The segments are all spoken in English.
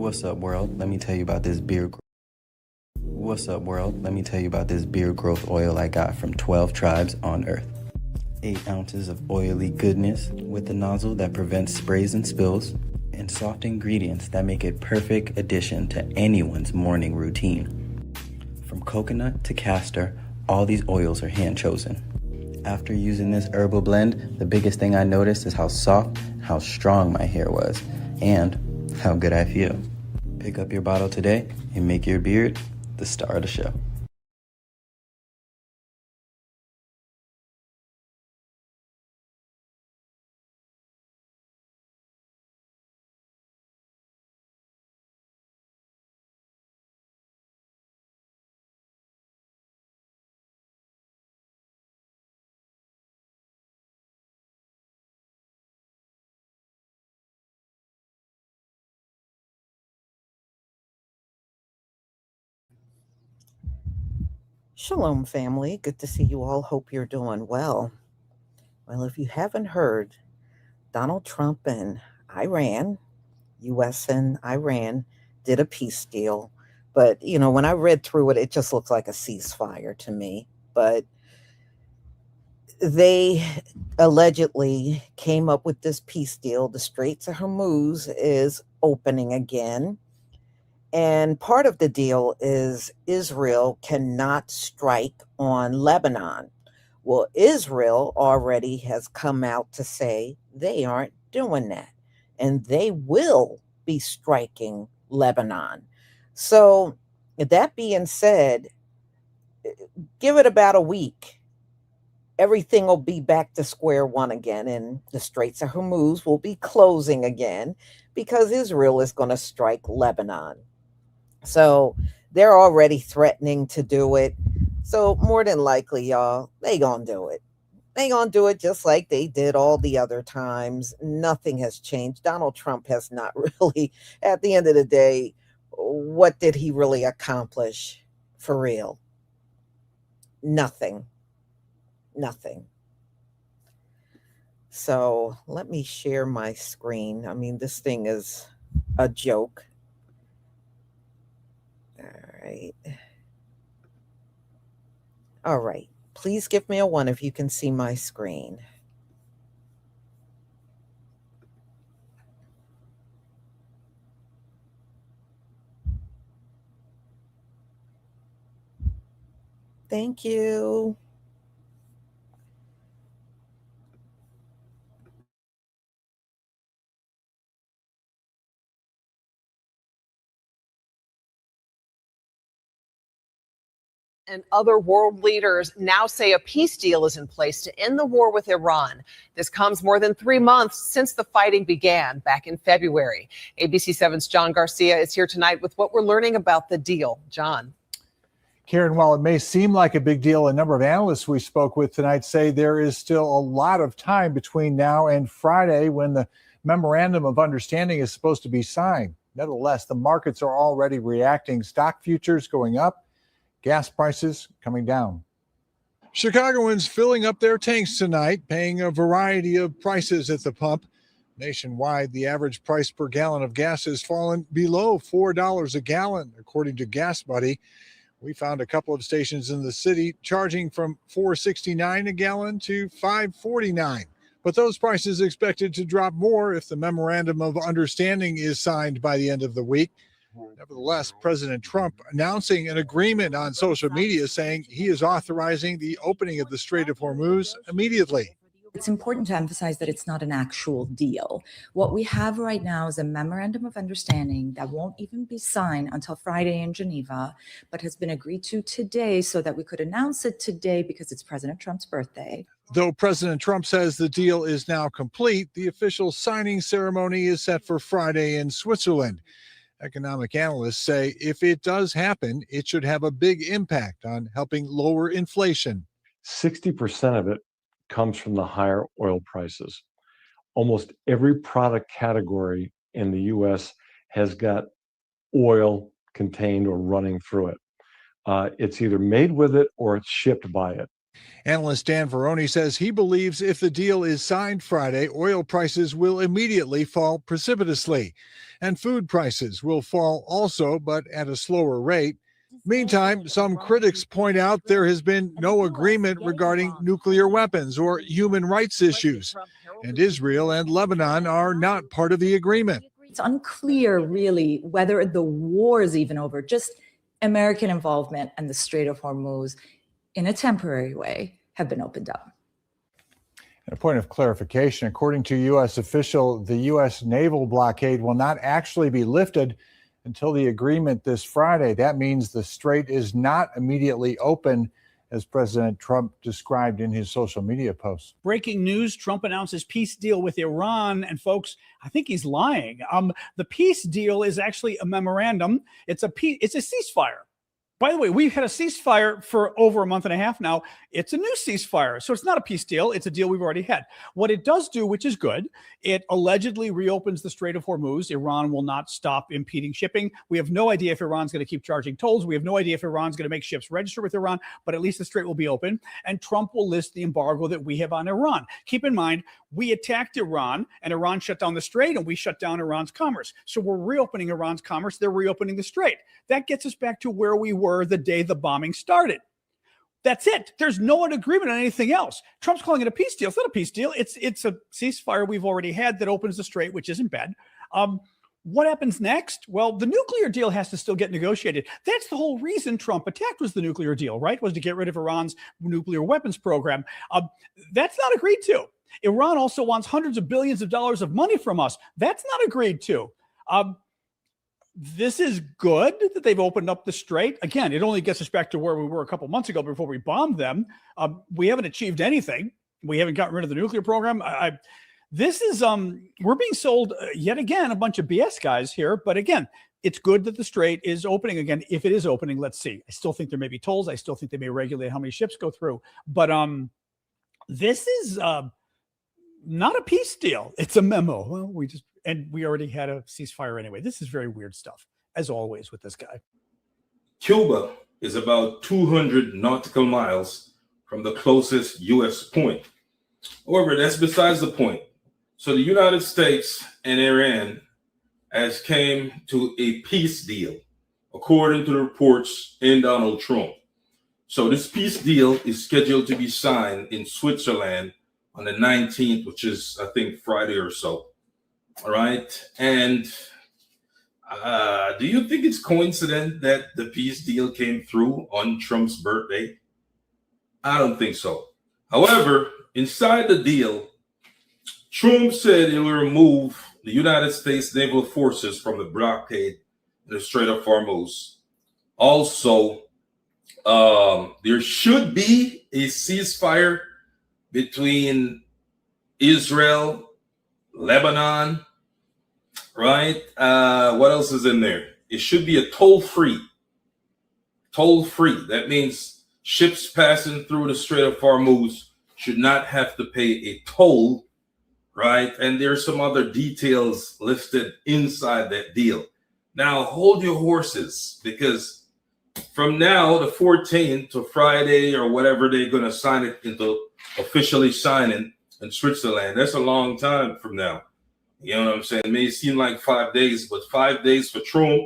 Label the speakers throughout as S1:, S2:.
S1: What's up, world? Let me tell you about this What's up, world? Let me tell you about this beard growth oil I got from 12 tribes on Earth. 8 ounces of oily goodness with a nozzle that prevents sprays and spills, and soft ingredients that make it perfect addition to anyone's morning routine. From coconut to castor, all these oils are hand chosen. After using this herbal blend, the biggest thing I noticed is how soft, how strong my hair was, and how good I feel. Pick up your bottle today and make your beard the star of the show.
S2: Shalom, family. Good to see you all. Hope you're doing well. Well, if you haven't heard, Donald Trump and Iran, US and Iran, did a peace deal. But, when I read through it, it just looked like a ceasefire to me. But they allegedly came up with this peace deal. The Straits of Hormuz is opening again. And part of the deal is Israel cannot strike on Lebanon. Well, Israel already has come out to say they aren't doing that, and they will be striking Lebanon. So, that being said, give it about a week. Everything will be back to square one again, and the Straits of Hormuz will be closing again because Israel is going to strike Lebanon. So they're already threatening to do it. So more than likely, y'all, they gonna do it. They gonna do it just like they did all the other times. Nothing has changed. Donald Trump has not really, at the end of the day, what did he really accomplish for real? Nothing. Nothing. So let me share my screen. I mean, this thing is a joke. All right. All right. Please give me a 1 if you can see my screen. Thank you.
S3: And other world leaders now say a peace deal is in place to end the war with Iran. This comes more than 3 months since the fighting began back in February. ABC 7's John Garcia is here tonight with what we're learning about the deal. John.
S4: Karen, while it may seem like a big deal, a number of analysts we spoke with tonight say there is still a lot of time between now and Friday when the memorandum of understanding is supposed to be signed. Nevertheless, the markets are already reacting. Stock futures going up, gas prices coming down. Chicagoans filling up their tanks tonight, paying a variety of prices at the pump. Nationwide, the average price per gallon of gas has fallen below $4 a gallon, according to Gas Buddy. We found a couple of stations in the city charging from $4.69 a gallon to $5.49. But those prices expected to drop more if the memorandum of understanding is signed by the end of the week. Nevertheless, President Trump announcing an agreement on social media saying he is authorizing the opening of the Strait of Hormuz immediately.
S5: It's important to emphasize that it's not an actual deal. What we have right now is a memorandum of understanding that won't even be signed until Friday in Geneva, but has been agreed to today so that we could announce it today because it's President Trump's birthday.
S4: Though President Trump says the deal is now complete, the official signing ceremony is set for Friday in Switzerland. Economic analysts say if it does happen, it should have a big impact on helping lower inflation.
S6: 60% of it comes from the higher oil prices. Almost every product category in the U.S. has got oil contained or running through it. It's either made with it or it's shipped by it.
S4: Analyst Dan Veroni says he believes if the deal is signed Friday, oil prices will immediately fall precipitously, and food prices will fall also, but at a slower rate. Meantime, some critics point out there has been no agreement regarding nuclear weapons or human rights issues, and Israel and Lebanon are not part of the agreement.
S5: It's unclear, really, whether the war is even over. Just American involvement and the Strait of Hormuz, in a temporary way, have been opened up.
S4: And a point of clarification, according to U.S. official, the U.S. naval blockade will not actually be lifted until the agreement this Friday. That means the strait is not immediately open, as President Trump described in his social media posts.
S7: Breaking news, Trump announces peace deal with Iran. And folks, I think he's lying. The peace deal is actually a memorandum. It's a ceasefire. By the way, we've had a ceasefire for over a month and a half now. It's a new ceasefire. So it's not a peace deal. It's a deal we've already had. What it does do, which is good, it allegedly reopens the Strait of Hormuz. Iran will not stop impeding shipping. We have no idea if Iran's going to keep charging tolls. We have no idea if Iran's going to make ships register with Iran, but at least the strait will be open. And Trump will lift the embargo that we have on Iran. Keep in mind, we attacked Iran and Iran shut down the strait and we shut down Iran's commerce. So we're reopening Iran's commerce. They're reopening the strait. That gets us back to where we were the day the bombing started. That's it. There's no agreement on anything else. Trump's calling it a peace deal. It's not a peace deal. It's a ceasefire we've already had that opens the strait, which isn't bad. What happens next? Well, the nuclear deal has to still get negotiated. That's the whole reason Trump attacked was the nuclear deal, right? Was to get rid of Iran's nuclear weapons program. That's not agreed to. Iran also wants hundreds of billions of dollars of money from us. That's not agreed to. This is good that they've opened up the strait. Again, it only gets us back to where we were a couple months ago before we bombed them. We haven't achieved anything. We haven't gotten rid of the nuclear program. This is, we're being sold yet again, a bunch of BS guys here. But again, it's good that the strait is opening again. If it is opening, let's see. I still think there may be tolls. I still think they may regulate how many ships go through. But this is not a peace deal. It's a memo. Well, we already had a ceasefire anyway. This is very weird stuff, as always, with this guy.
S8: Cuba is about 200 nautical miles from the closest U.S. point. However, that's besides the point. So the United States and Iran has came to a peace deal, according to the reports in Donald Trump. So this peace deal is scheduled to be signed in Switzerland on the 19th, which is, I think, Friday or so. All right. And do you think it's coincident that the peace deal came through on Trump's birthday? I don't think so. However, inside the deal, Trump said he will remove the United States naval forces from the blockade in the Strait of Hormuz. Also, there should be a ceasefire between Israel, Lebanon, right? What else is in there? It should be a toll-free. Toll-free. That means ships passing through the Strait of Hormuz should not have to pay a toll, right? And there's some other details listed inside that deal. Now, hold your horses, because from now, the 14th to Friday or whatever they're going to sign it into officially signing in Switzerland, that's a long time from now. You know what I'm saying? It may seem like 5 days, but 5 days for Trump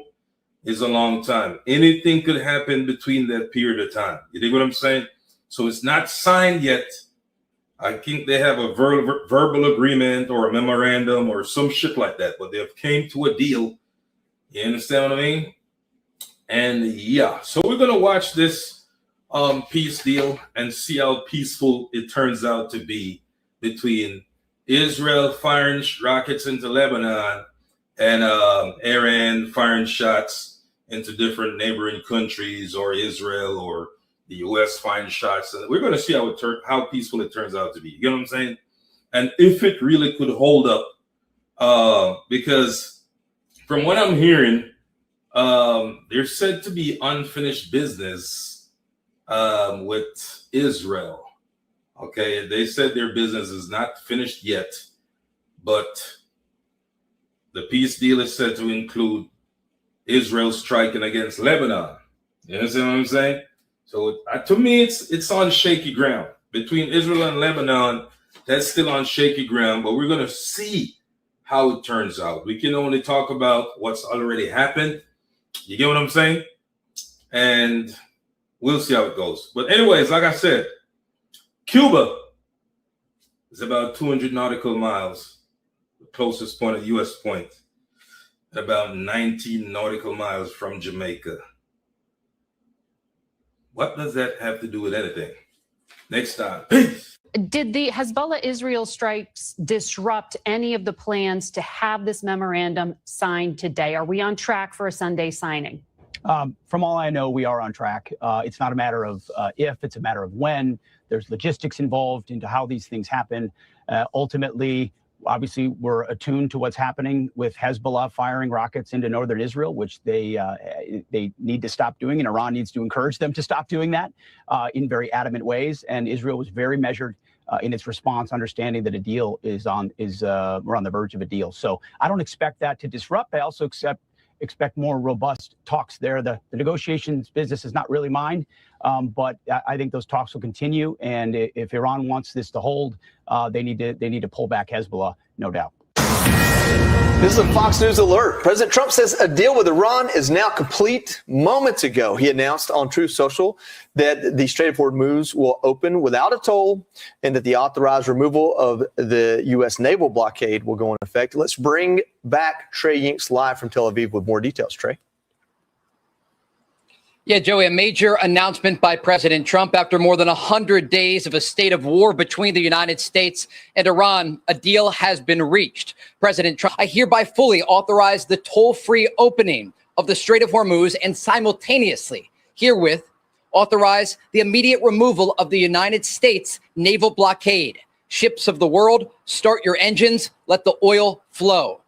S8: is a long time. Anything could happen between that period of time. You dig what I'm saying? So it's not signed yet. I think they have a verbal agreement or a memorandum or some shit like that, but they've came to a deal. You understand what I mean? And yeah, so we're going to watch this peace deal and see how peaceful it turns out to be between Israel firing rockets into Lebanon and Iran firing shots into different neighboring countries, or Israel or the U.S. firing shots. And we're going to see how peaceful it turns out to be. You know what I'm saying? And if it really could hold up, because from what I'm hearing, there's said to be unfinished business with Israel. Okay, they said their business is not finished yet, but the peace deal is said to include Israel striking against Lebanon. You understand what I'm saying? So to me, it's on shaky ground. Between Israel and Lebanon, that's still on shaky ground, but we're going to see how it turns out. We can only talk about what's already happened. You get what I'm saying? And we'll see how it goes. But anyways, like I said, Cuba is about 200 nautical miles, the closest point, a U.S. point, and about 19 nautical miles from Jamaica. What does that have to do with anything? Next time. Peace.
S9: Did the Hezbollah-Israel strikes disrupt any of the plans to have this memorandum signed today? Are we on track for a Sunday signing?
S10: From all I know, we are on track. It's not a matter of if, it's a matter of when. There's logistics involved into how these things happen. Ultimately, obviously, we're attuned to what's happening with Hezbollah firing rockets into northern Israel, which they need to stop doing, and Iran needs to encourage them to stop doing that in very adamant ways. And Israel was very measured in its response, understanding that a deal we're on the verge of a deal. So I don't expect that to disrupt. I also expect more robust talks there. The negotiations business is not really mine, but I think those talks will continue. And if Iran wants this to hold, they need to pull back Hezbollah, no doubt.
S11: This is a Fox News alert. President Trump says a deal with Iran is now complete. Moments ago, he announced on Truth Social that the Strait of Hormuz will open without a toll and that the authorized removal of the U.S. naval blockade will go into effect. Let's bring back Trey Yinks live from Tel Aviv with more details. Trey.
S12: Yeah, Joey, a major announcement by President Trump after more than 100 days of a state of war between the United States and Iran. A deal has been reached. President Trump, I hereby fully authorize the toll-free opening of the Strait of Hormuz and simultaneously herewith authorize the immediate removal of the United States naval blockade. Ships of the world, start your engines, let the oil flow.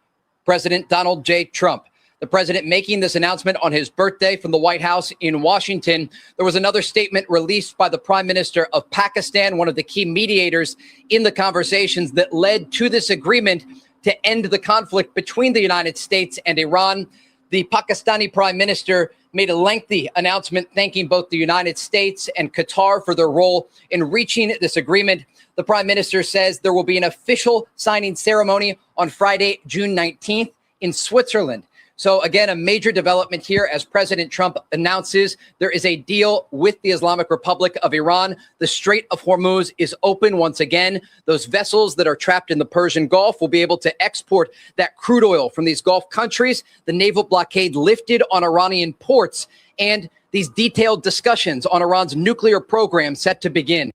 S12: President Donald J. Trump. The president making this announcement on his birthday from the White House in Washington. There was another statement released by the Prime Minister of Pakistan, one of the key mediators in the conversations that led to this agreement to end the conflict between the United States and Iran. The Pakistani Prime Minister made a lengthy announcement thanking both the United States and Qatar for their role in reaching this agreement. The Prime Minister says there will be an official signing ceremony on Friday, June 19th in Switzerland. So again, a major development here as President Trump announces there is a deal with the Islamic Republic of Iran. The Strait of Hormuz is open once again. Those vessels that are trapped in the Persian Gulf will be able to export that crude oil from these Gulf countries. The naval blockade lifted on Iranian ports, and these detailed discussions on Iran's nuclear program set to begin.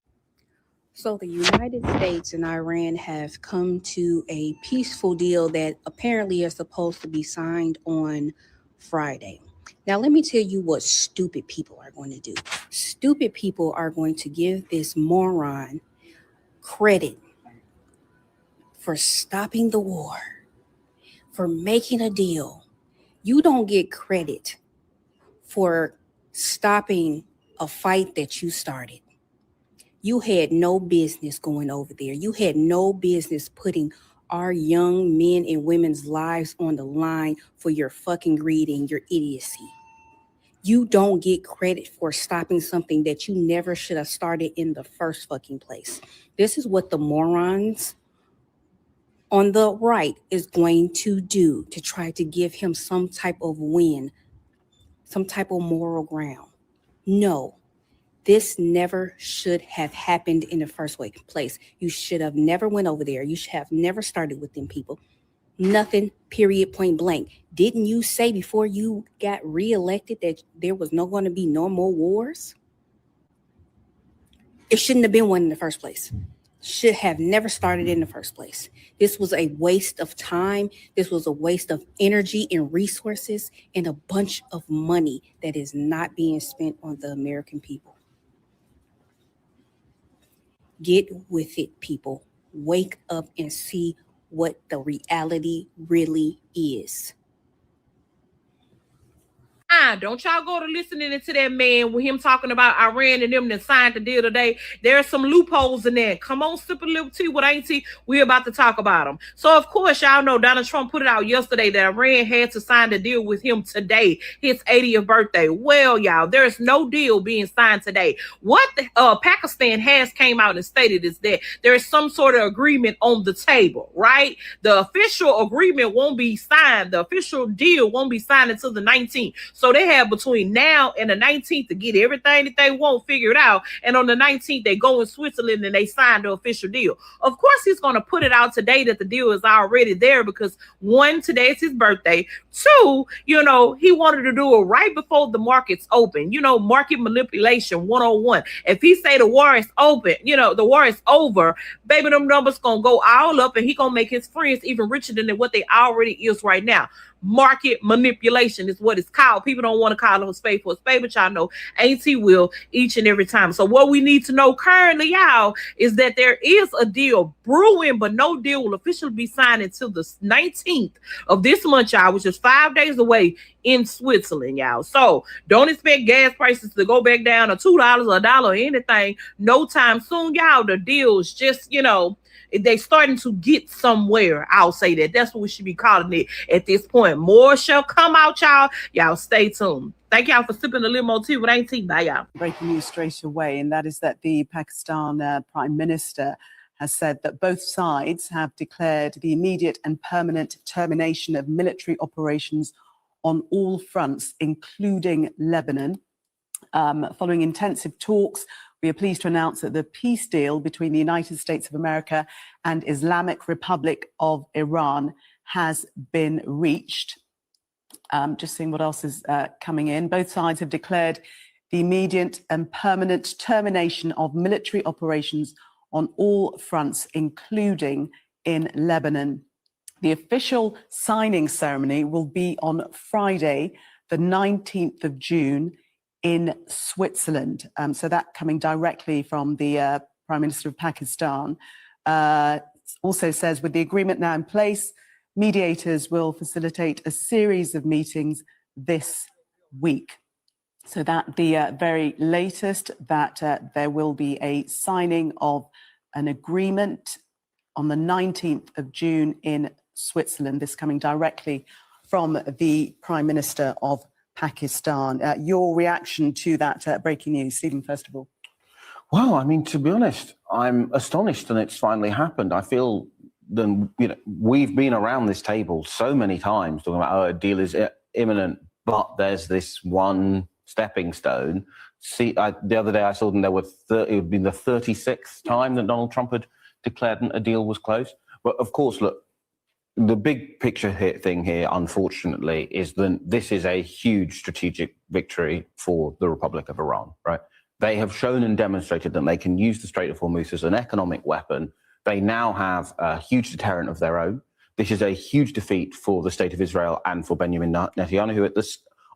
S13: So the United States and Iran have come to a peaceful deal that apparently is supposed to be signed on Friday. Now, let me tell you what stupid people are going to do. Stupid people are going to give this moron credit for stopping the war, for making a deal. You don't get credit for stopping a fight that you started. You had no business going over there. You had no business putting our young men and women's lives on the line for your fucking greed and your idiocy. You don't get credit for stopping something that you never should have started in the first fucking place. This is what the morons on the right is going to do to try to give him some type of win, some type of moral ground. No. This never should have happened in the first place. You should have never went over there. You should have never started with them people. Nothing, period, point blank. Didn't you say before you got reelected that there was not going to be no more wars? It shouldn't have been one in the first place. Should have never started in the first place. This was a waste of time. This was a waste of energy and resources and a bunch of money that is not being spent on the American people. Get with it, people. Wake up and see what the reality really is.
S14: Don't y'all go to listening to that man with him talking about Iran and them that signed the deal today. There are some loopholes in there. Come on, sip a little tea with Auntie. We're about to talk about them. So, of course, y'all know Donald Trump put it out yesterday that Iran had to sign the deal with him today, his 80th birthday. Well, y'all, there's no deal being signed today. What Pakistan has came out and stated is that there is some sort of agreement on the table, right? The official agreement won't be signed. The official deal won't be signed until the 19th. So they have between now and the 19th to get everything that they want figured out. And on the 19th, they go in Switzerland and they sign the official deal. Of course, he's going to put it out today that the deal is already there because one, today is his birthday. Two, he wanted to do it right before the markets open. Market manipulation 101. If he say the war is open, the war is over, baby, them numbers going to go all up and he going to make his friends even richer than what they already is right now. Market manipulation is what it's called. People don't want to call it a spade for a spade, but y'all know Auntie will each and every time. So what we need to know currently, y'all, is that there is a deal brewing, but no deal will officially be signed until the 19th of this month, y'all, which is 5 days away in Switzerland, y'all. So don't expect gas prices to go back down to $2 or $1 or anything no time soon, y'all. The deal is just, they starting to get somewhere. I'll say that. That's what we should be calling it at this point. More shall come out, y'all. Y'all stay tuned. Thank y'all for sipping a little more tea with Auntie. Bye, y'all.
S15: Breaking news straight away, and that is that the Pakistan Prime Minister has said that both sides have declared the immediate and permanent termination of military operations on all fronts, including Lebanon. Following intensive talks, we are pleased to announce that the peace deal between the United States of America and Islamic Republic of Iran has been reached. Just seeing what else is coming in. Both sides have declared the immediate and permanent termination of military operations on all fronts, including in Lebanon. The official signing ceremony will be on Friday, the 19th of June, in Switzerland. So that coming directly from the Prime Minister of Pakistan. Also says, with the agreement now in place, mediators will facilitate a series of meetings this week. So that the very latest, that there will be a signing of an agreement on the 19th of June in Switzerland, this coming directly from the Prime Minister of Pakistan. Your reaction to that breaking news, Stephen, first of all?
S16: Well, I mean, to be honest, I'm astonished and it's finally happened. I feel that, we've been around this table so many times talking about, a deal is imminent, but there's this one stepping stone. See, the other day I saw them, it would be the 36th time that Donald Trump had declared a deal was close. But of course, look, the big picture thing here, unfortunately, is that this is a huge strategic victory for the Republic of Iran, right? They have shown and demonstrated that they can use the Strait of Hormuz as an economic weapon. They now have a huge deterrent of their own. This is a huge defeat for the state of Israel and for Benjamin Netanyahu, who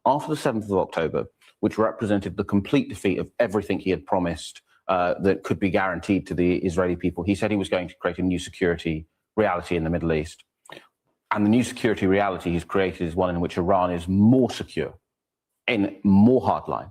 S16: after the 7th of October, which represented the complete defeat of everything he had promised that could be guaranteed to the Israeli people, he said he was going to create a new security reality in the Middle East. And the new security reality he's created is one in which Iran is more secure, in more hardline,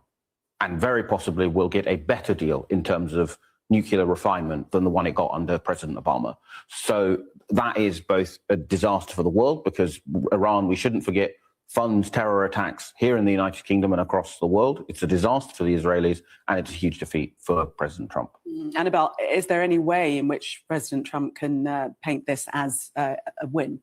S16: and very possibly will get a better deal in terms of nuclear refinement than the one it got under President Obama. So that is both a disaster for the world, because Iran, we shouldn't forget, funds terror attacks here in the United Kingdom and across the world. It's a disaster for the Israelis, and it's a huge defeat for President Trump.
S15: Annabelle, is there any way in which President Trump can paint this as a win?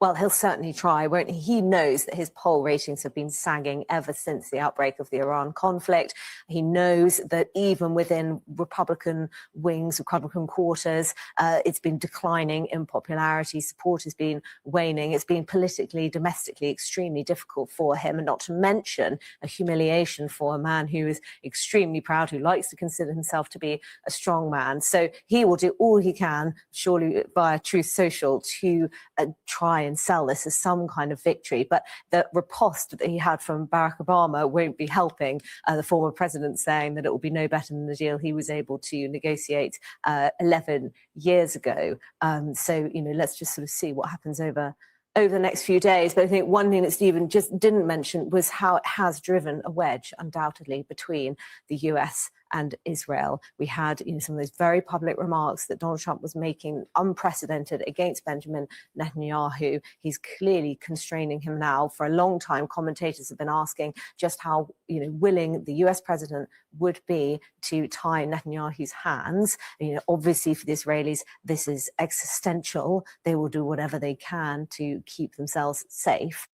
S17: Well, he'll certainly try, won't he? He knows that his poll ratings have been sagging ever since the outbreak of the Iran conflict. He knows that even within Republican wings, Republican quarters, it's been declining in popularity. Support has been waning. It's been politically, domestically extremely difficult for him, and not to mention a humiliation for a man who is extremely proud, who likes to consider himself to be a strong man. So he will do all he can, surely via Truth Social, to try and sell this as some kind of victory. But the riposte that he had from Barack Obama won't be helping the former president, saying that it will be no better than the deal he was able to negotiate 11 years ago. So, let's just sort of see what happens over over the next few days. But I think one thing that Stephen just didn't mention was how it has driven a wedge, undoubtedly, between the US and Israel. We had some of those very public remarks that Donald Trump was making, unprecedented, against Benjamin Netanyahu. He's clearly constraining him now. For a long time, commentators have been asking just how willing the US president would be to tie Netanyahu's hands. Obviously for the Israelis, this is existential. They will do whatever they can to keep themselves safe.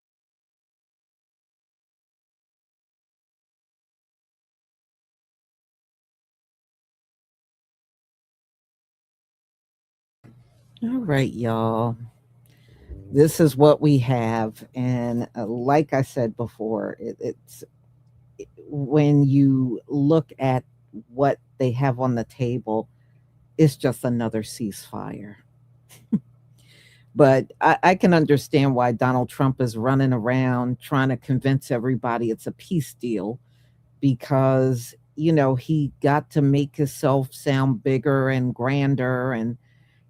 S2: All right, y'all. This is what we have. And like I said before, it's when you look at what they have on the table, it's just another ceasefire. But I can understand why Donald Trump is running around trying to convince everybody it's a peace deal, because, he got to make himself sound bigger and grander, and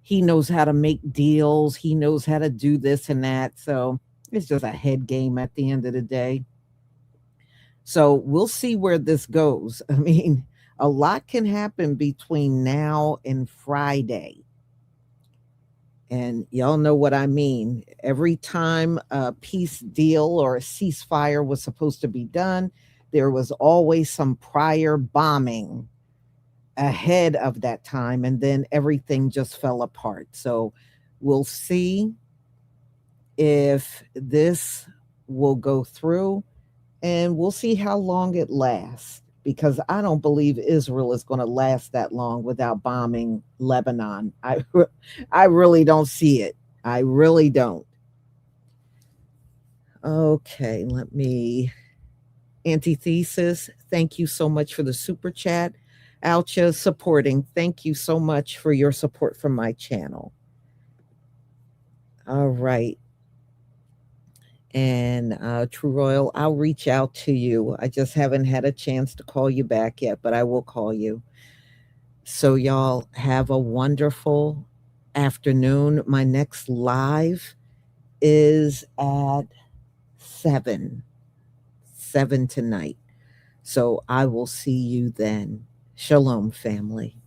S2: he knows how to make deals. He knows how to do this and that. So it's just a head game at the end of the day. So we'll see where this goes. I mean, a lot can happen between now and Friday. And y'all know what I mean. Every time a peace deal or a ceasefire was supposed to be done, there was always some prior bombing ahead of that time, and then everything just fell apart. So we'll see if this will go through, and we'll see how long it lasts, because I don't believe Israel is going to last that long without bombing Lebanon. I really don't see it. I really don't. Okay, Antithesis, thank you so much for the super chat. Alcha supporting, thank you so much for your support from my channel. All right. And True Royal, I'll reach out to you. I just haven't had a chance to call you back yet, but I will call you. So y'all have a wonderful afternoon. My next live is at 7 tonight. So I will see you then. Shalom, family.